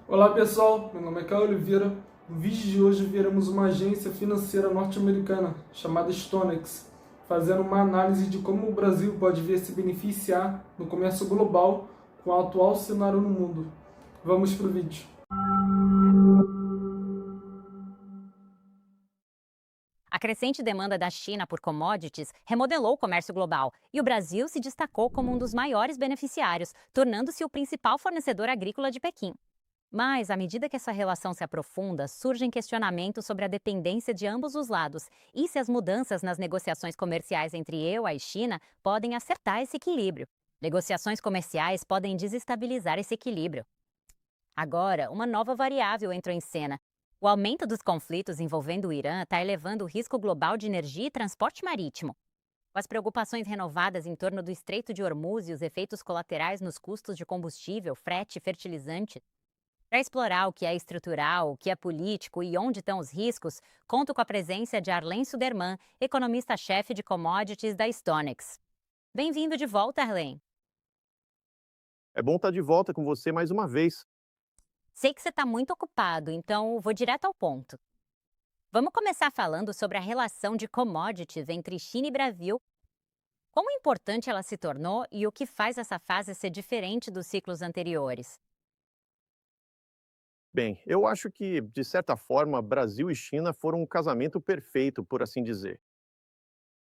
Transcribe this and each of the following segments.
Olá pessoal, meu nome é Caio Oliveira. No vídeo de hoje veremos uma agência financeira norte-americana chamada StoneX, fazendo uma análise de como o Brasil pode vir a se beneficiar no comércio global com o atual cenário no mundo. Vamos para o vídeo. A crescente demanda da China por commodities remodelou o comércio global e o Brasil se destacou como um dos maiores beneficiários, tornando-se o principal fornecedor agrícola de Pequim. Mas, à medida que essa relação se aprofunda, surgem questionamentos sobre a dependência de ambos os lados e se as mudanças nas negociações comerciais entre EU e China podem acertar esse equilíbrio. Negociações comerciais podem desestabilizar esse equilíbrio. Agora, uma nova variável entrou em cena. O aumento dos conflitos envolvendo o Irã está elevando o risco global de energia e transporte marítimo. Com as preocupações renovadas em torno do Estreito de Hormuz e os efeitos colaterais nos custos de combustível, frete e fertilizante. Para explorar o que é estrutural, o que é político e onde estão os riscos, conto com a presença de Arlen Suderman, economista-chefe de commodities da StoneX. Bem-vindo de volta, Arlen. É bom estar de volta com você mais uma vez. Sei que você está muito ocupado, então vou direto ao ponto. Vamos começar falando sobre a relação de commodities entre China e Brasil. Como importante ela se tornou e o que faz essa fase ser diferente dos ciclos anteriores? Bem, eu acho que, de certa forma, Brasil e China foram um casamento perfeito, por assim dizer.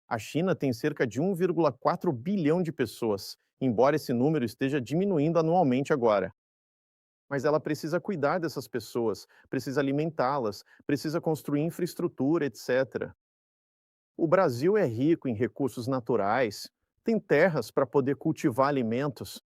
A China tem cerca de 1,4 bilhão de pessoas, embora esse número esteja diminuindo anualmente agora. Mas ela precisa cuidar dessas pessoas, precisa alimentá-las, precisa construir infraestrutura, etc. O Brasil é rico em recursos naturais, tem terras para poder cultivar alimentos,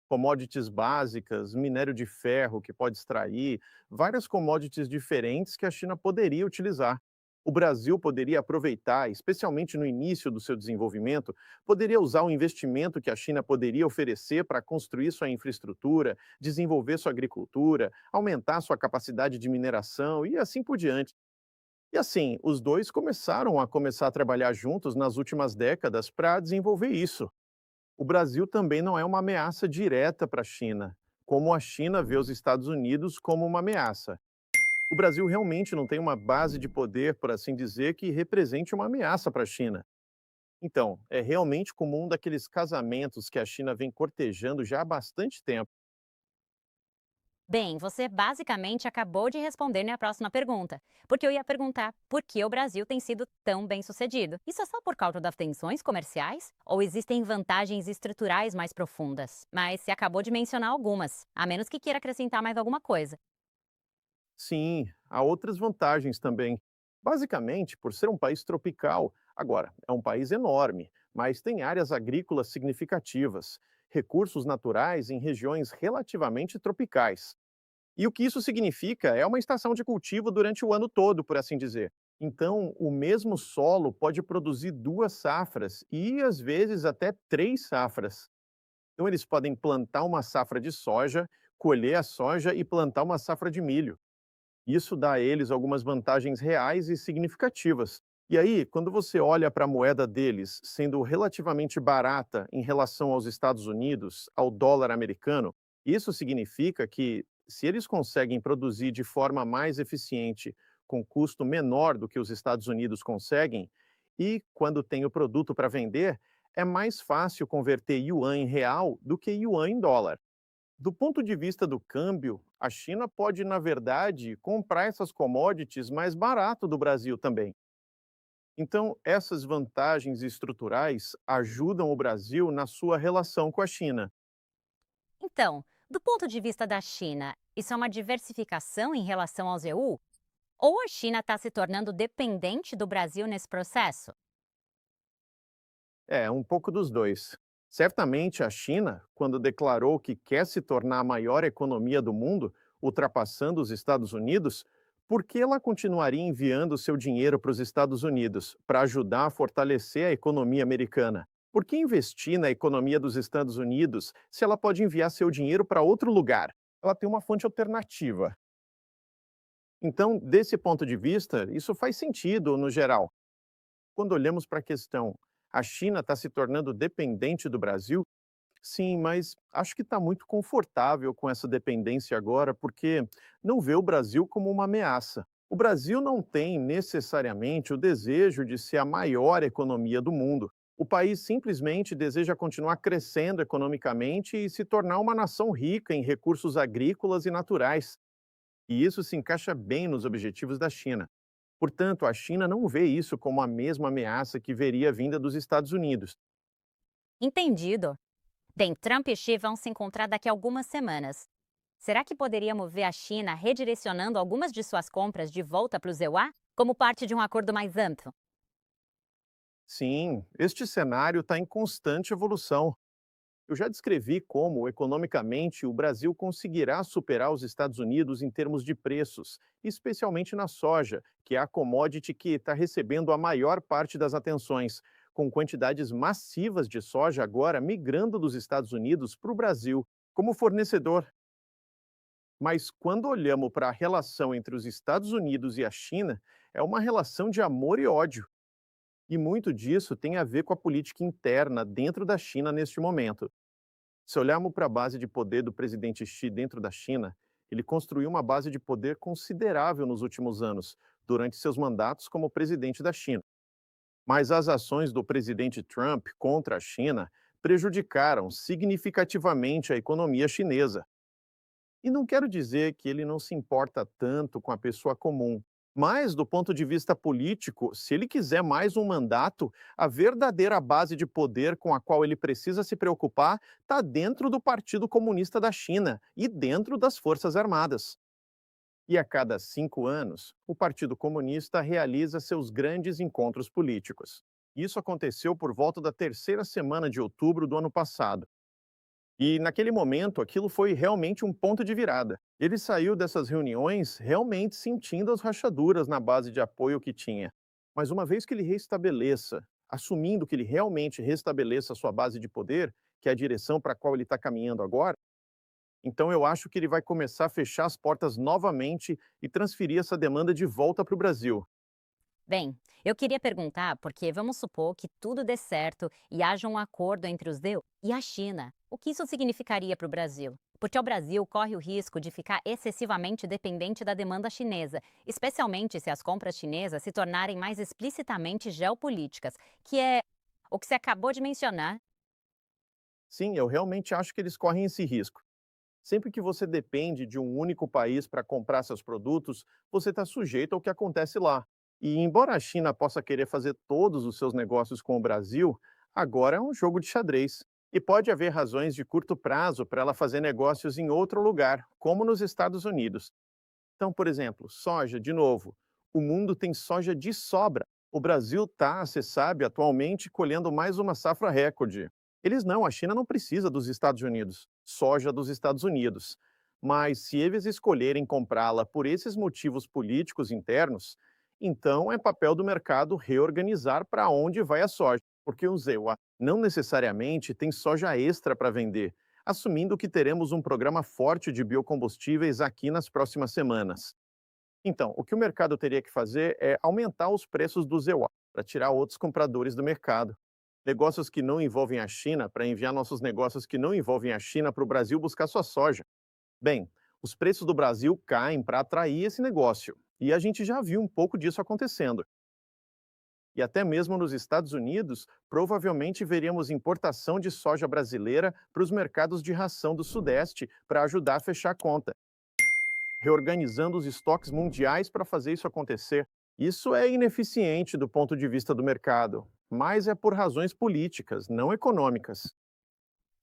commodities básicas, minério de ferro que pode extrair, várias commodities diferentes que a China poderia utilizar. O Brasil poderia aproveitar, especialmente no início do seu desenvolvimento, poderia usar o investimento que a China poderia oferecer para construir sua infraestrutura, desenvolver sua agricultura, aumentar sua capacidade de mineração e assim por diante. E assim, os dois começaram a trabalhar juntos nas últimas décadas para desenvolver isso. O Brasil também não é uma ameaça direta para a China, como a China vê os Estados Unidos como uma ameaça. O Brasil realmente não tem uma base de poder, por assim dizer, que represente uma ameaça para a China. Então, é realmente comum daqueles casamentos que a China vem cortejando já há bastante tempo. Bem, você basicamente acabou de responder minha próxima pergunta, porque eu ia perguntar por que o Brasil tem sido tão bem sucedido. Isso é só por causa das tensões comerciais? Ou existem vantagens estruturais mais profundas? Mas você acabou de mencionar algumas, a menos que queira acrescentar mais alguma coisa. Sim, há outras vantagens também. Basicamente, por ser um país tropical, agora, é um país enorme, mas tem áreas agrícolas significativas, recursos naturais em regiões relativamente tropicais. E o que isso significa é uma estação de cultivo durante o ano todo, por assim dizer. Então, o mesmo solo pode produzir duas safras e, às vezes, até três safras. Então, eles podem plantar uma safra de soja, colher a soja e plantar uma safra de milho. Isso dá a eles algumas vantagens reais e significativas. E aí, quando você olha para a moeda deles sendo relativamente barata em relação aos Estados Unidos, ao dólar americano, isso significa que, se eles conseguem produzir de forma mais eficiente, com custo menor do que os Estados Unidos conseguem, e quando tem o produto para vender, é mais fácil converter yuan em real do que yuan em dólar. Do ponto de vista do câmbio, a China pode, na verdade, comprar essas commodities mais barato do Brasil também. Então, essas vantagens estruturais ajudam o Brasil na sua relação com a China. Então, do ponto de vista da China, isso é uma diversificação em relação aos EU? Ou a China está se tornando dependente do Brasil nesse processo? É, um pouco dos dois. Certamente a China, quando declarou que quer se tornar a maior economia do mundo, ultrapassando os Estados Unidos, por que ela continuaria enviando seu dinheiro para os Estados Unidos para ajudar a fortalecer a economia americana? Por que investir na economia dos Estados Unidos se ela pode enviar seu dinheiro para outro lugar? Ela tem uma fonte alternativa. Então, desse ponto de vista, isso faz sentido no geral. Quando olhamos para a questão, a China está se tornando dependente do Brasil, Sim, mas acho que está muito confortável com essa dependência agora, porque não vê o Brasil como uma ameaça. O Brasil não tem necessariamente o desejo de ser a maior economia do mundo. O país simplesmente deseja continuar crescendo economicamente e se tornar uma nação rica em recursos agrícolas e naturais. E isso se encaixa bem nos objetivos da China. Portanto, a China não vê isso como a mesma ameaça que veria vinda dos Estados Unidos. Entendido. Bem, Trump e Xi vão se encontrar daqui a algumas semanas. Será que poderíamos ver a China redirecionando algumas de suas compras de volta para o EUA, como parte de um acordo mais amplo? Sim, este cenário está em constante evolução. Eu já descrevi como, economicamente, o Brasil conseguirá superar os Estados Unidos em termos de preços, especialmente na soja, que é a commodity que está recebendo a maior parte das atenções, com quantidades massivas de soja agora migrando dos Estados Unidos para o Brasil como fornecedor. Mas quando olhamos para a relação entre os Estados Unidos e a China, é uma relação de amor e ódio. E muito disso tem a ver com a política interna dentro da China neste momento. Se olharmos para a base de poder do presidente Xi dentro da China, ele construiu uma base de poder considerável nos últimos anos, durante seus mandatos como presidente da China. Mas as ações do presidente Trump contra a China prejudicaram significativamente a economia chinesa. E não quero dizer que ele não se importa tanto com a pessoa comum, mas, do ponto de vista político, se ele quiser mais um mandato, a verdadeira base de poder com a qual ele precisa se preocupar está dentro do Partido Comunista da China e dentro das Forças Armadas. E a cada 5 anos, o Partido Comunista realiza seus grandes encontros políticos. Isso aconteceu por volta da terceira semana de outubro do ano passado. E naquele momento, aquilo foi realmente um ponto de virada. Ele saiu dessas reuniões realmente sentindo as rachaduras na base de apoio que tinha. Mas uma vez que ele restabeleça, assumindo que ele realmente restabeleça a sua base de poder, que é a direção para a qual ele está caminhando agora, então eu acho que ele vai começar a fechar as portas novamente e transferir essa demanda de volta para o Brasil. Bem, eu queria perguntar porque vamos supor que tudo dê certo e haja um acordo entre os DEU e a China. O que isso significaria para o Brasil? Porque o Brasil corre o risco de ficar excessivamente dependente da demanda chinesa, especialmente se as compras chinesas se tornarem mais explicitamente geopolíticas, que é o que você acabou de mencionar. Sim, eu realmente acho que eles correm esse risco. Sempre que você depende de um único país para comprar seus produtos, você está sujeito ao que acontece lá. E embora a China possa querer fazer todos os seus negócios com o Brasil, agora é um jogo de xadrez. E pode haver razões de curto prazo para ela fazer negócios em outro lugar, como nos Estados Unidos. Então, por exemplo, soja, de novo. O mundo tem soja de sobra. O Brasil está, você sabe, atualmente colhendo mais uma safra recorde. Eles não, a China não precisa dos Estados Unidos, soja dos Estados Unidos. Mas se eles escolherem comprá-la por esses motivos políticos internos, então é papel do mercado reorganizar para onde vai a soja, porque o ZEUA não necessariamente tem soja extra para vender, assumindo que teremos um programa forte de biocombustíveis aqui nas próximas semanas. Então, o que o mercado teria que fazer é aumentar os preços do ZEUA para tirar outros compradores do mercado. Negócios que não envolvem a China, para enviar nossos negócios que não envolvem a China para o Brasil buscar sua soja. Bem, os preços do Brasil caem para atrair esse negócio, e a gente já viu um pouco disso acontecendo. E até mesmo nos Estados Unidos, provavelmente veríamos importação de soja brasileira para os mercados de ração do Sudeste para ajudar a fechar a conta, reorganizando os estoques mundiais para fazer isso acontecer. Isso é ineficiente do ponto de vista do mercado, mas é por razões políticas, não econômicas.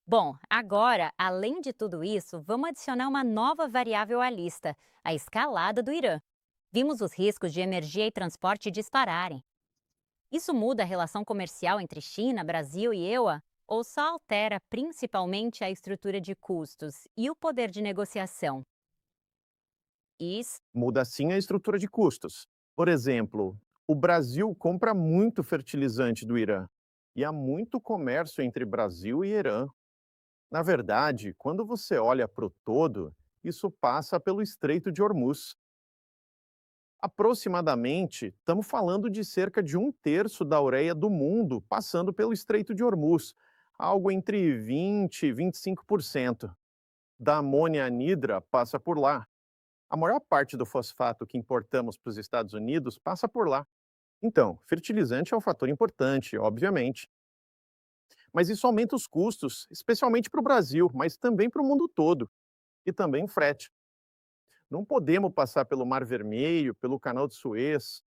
Bom, agora, além de tudo isso, vamos adicionar uma nova variável à lista: a escalada do Irã. Vimos os riscos de energia e transporte dispararem. Isso muda a relação comercial entre China, Brasil e EUA? Ou só altera principalmente a estrutura de custos e o poder de negociação? Isso. Muda sim a estrutura de custos. Por exemplo, o Brasil compra muito fertilizante do Irã e há muito comércio entre Brasil e Irã. Na verdade, quando você olha para o todo, isso passa pelo Estreito de Hormuz. Aproximadamente, estamos falando de cerca de um terço da ureia do mundo passando pelo Estreito de Hormuz, algo entre 20% e 25%. Da amônia anidra passa por lá. A maior parte do fosfato que importamos para os Estados Unidos passa por lá. Então, fertilizante é um fator importante, obviamente. Mas isso aumenta os custos, especialmente para o Brasil, mas também para o mundo todo. E também o frete. Não podemos passar pelo Mar Vermelho, pelo Canal de Suez.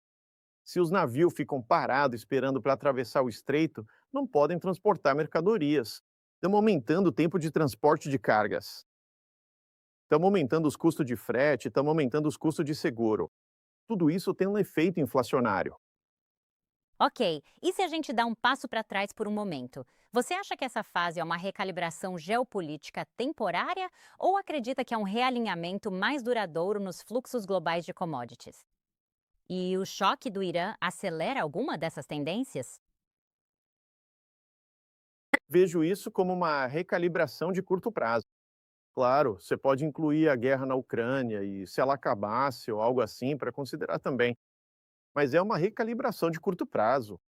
Se os navios ficam parados esperando para atravessar o estreito, não podem transportar mercadorias. Estamos aumentando o tempo de transporte de cargas. Estamos aumentando os custos de frete, estamos aumentando os custos de seguro. Tudo isso tem um efeito inflacionário. Ok, e se a gente dá um passo para trás por um momento? Você acha que essa fase é uma recalibração geopolítica temporária ou acredita que é um realinhamento mais duradouro nos fluxos globais de commodities? E o choque do Irã acelera alguma dessas tendências? Vejo isso como uma recalibração de curto prazo. Claro, você pode incluir a guerra na Ucrânia e se ela acabasse ou algo assim para considerar também, mas é uma recalibração de curto prazo.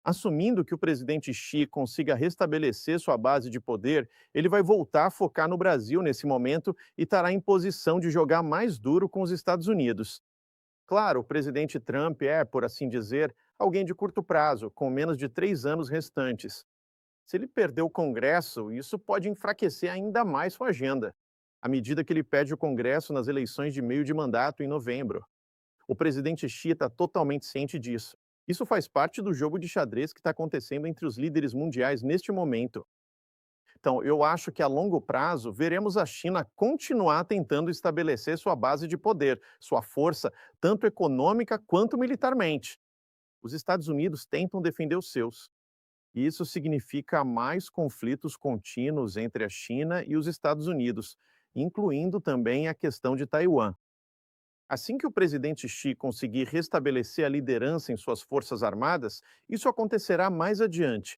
Assumindo que o presidente Xi consiga restabelecer sua base de poder, ele vai voltar a focar no Brasil nesse momento e estará em posição de jogar mais duro com os Estados Unidos. Claro, o presidente Trump é, por assim dizer, alguém de curto prazo, com menos de 3 anos restantes. Se ele perder o Congresso, isso pode enfraquecer ainda mais sua agenda, à medida que ele perde o Congresso nas eleições de meio de mandato em novembro. O presidente Xi está totalmente ciente disso. Isso faz parte do jogo de xadrez que está acontecendo entre os líderes mundiais neste momento. Então, eu acho que a longo prazo veremos a China continuar tentando estabelecer sua base de poder, sua força, tanto econômica quanto militarmente. Os Estados Unidos tentam defender os seus. E isso significa mais conflitos contínuos entre a China e os Estados Unidos, incluindo também a questão de Taiwan. Assim que o presidente Xi conseguir restabelecer a liderança em suas forças armadas, isso acontecerá mais adiante.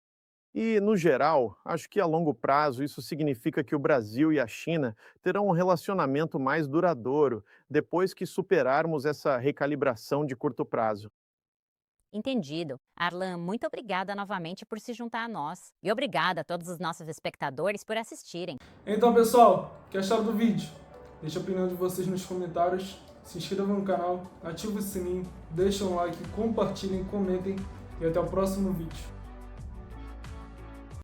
E, no geral, acho que a longo prazo isso significa que o Brasil e a China terão um relacionamento mais duradouro depois que superarmos essa recalibração de curto prazo. Entendido. Arlan, muito obrigada novamente por se juntar a nós. E obrigada a todos os nossos espectadores por assistirem. Então, pessoal, o que acharam do vídeo? Deixe a opinião de vocês nos comentários, se inscrevam no canal, ativem o sininho, deixem um like, compartilhem, comentem e até o próximo vídeo.